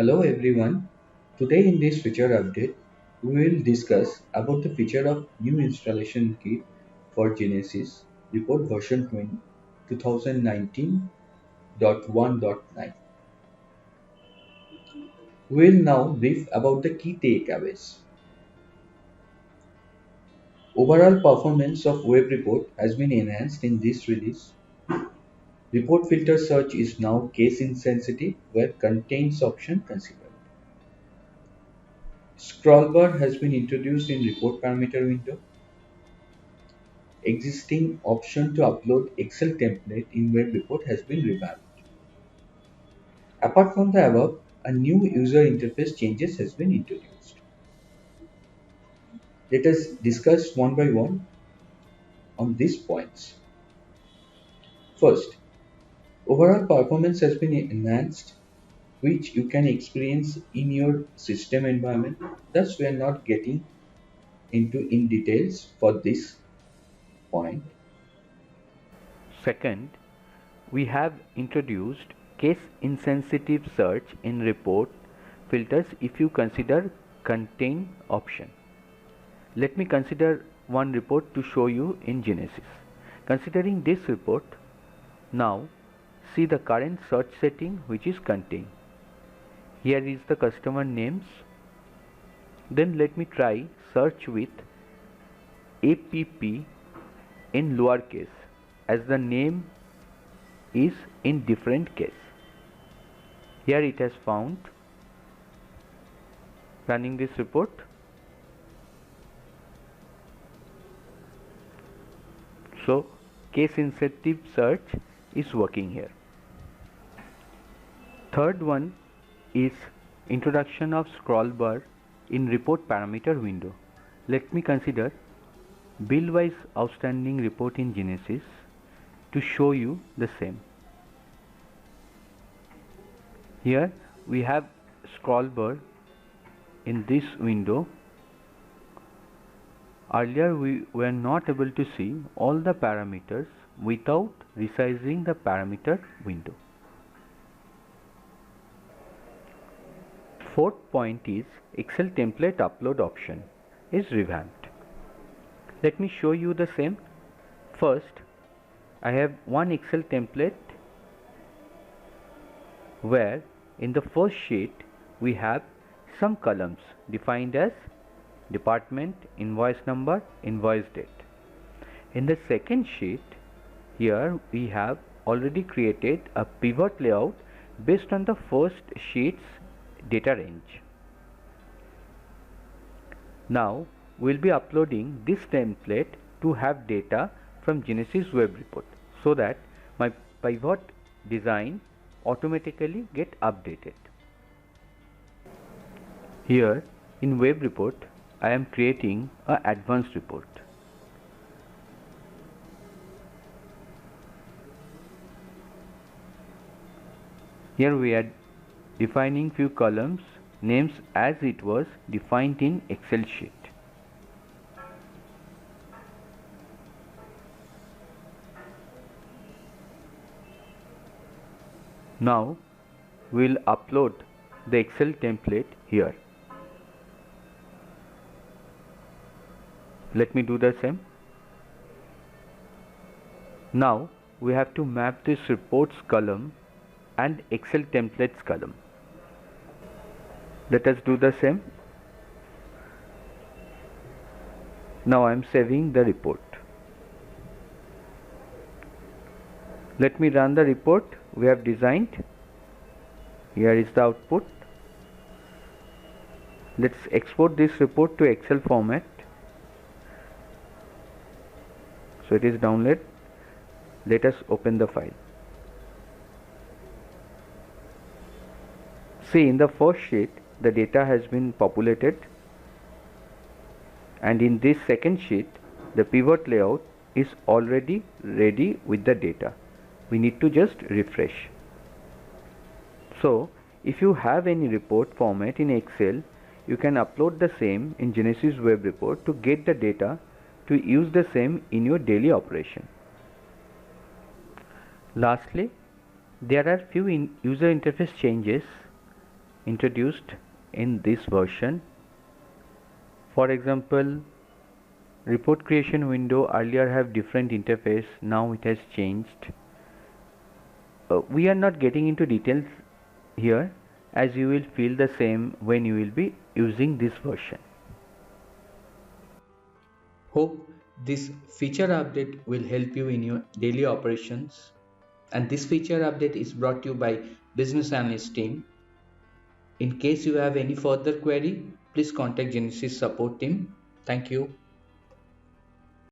Hello everyone. Today in this feature update, we will discuss about the feature of new installation kit for Genesis Report version 2019.1.9. We will now brief about the key takeaways. Overall performance of web report has been enhanced in this release. Report filter search is now case insensitive where contains option considered. Scroll bar has been introduced in report parameter window. Existing option to upload Excel template in web report has been revamped. Apart from the above, a new user interface changes has been introduced. Let us discuss one by one on these points. First, overall performance has been enhanced, which you can experience in your system environment. Thus, we are not getting into in details for this point. Second, we have introduced case insensitive search in report filters if you consider contain option. Let me consider one report to show you in Genesis. Considering this report, now see the current search setting which is contain. Here is the customer names. Then let me try search with APP in lowercase as the name is in different case. Here it has found. Running this report. So case insensitive search is working here. Third one is introduction of scroll bar in report parameter window. Let me consider bill wise outstanding report in Genesis to show you the same. Here we have scroll bar in this window. Earlier we were not able to see all the parameters without resizing the parameter window. Fourth point is Excel template upload option is revamped. Let me show you the same. First, I have one Excel template where in the first sheet we have some columns defined as department, invoice number, invoice date. In the second sheet, here we have already created a pivot layout based on the first sheet's data range. Now we'll be uploading this template to have data from Genesis web report so that my pivot design automatically get updated. Here in web report I am creating an advanced report. Here we are defining few columns names as it was defined in Excel sheet. Now we'll upload the Excel template here. Let me do the same. Now we have to map this reports column and Excel templates column. Let us do the same. Now I am saving the report. Let me run the report we have designed. Here is the output. Let's export this report to Excel format. So it is downloaded. Let us open the file. See, in the first sheet the data has been populated, and in this second sheet the pivot layout is already ready with the data. We need to just refresh. So if you have any report format in Excel, you can upload the same in Genesis web report to get the data to use the same in your daily operation. Lastly, there are few user interface changes introduced in this version. For example, report creation window earlier have different interface, now it has changed. We are not getting into details here, as you will feel the same when you will be using this version. Hope this feature update will help you in your daily operations. And this feature update is brought to you by Business Analyst team. In case you have any further query, please contact Ginesys support team. Thank you.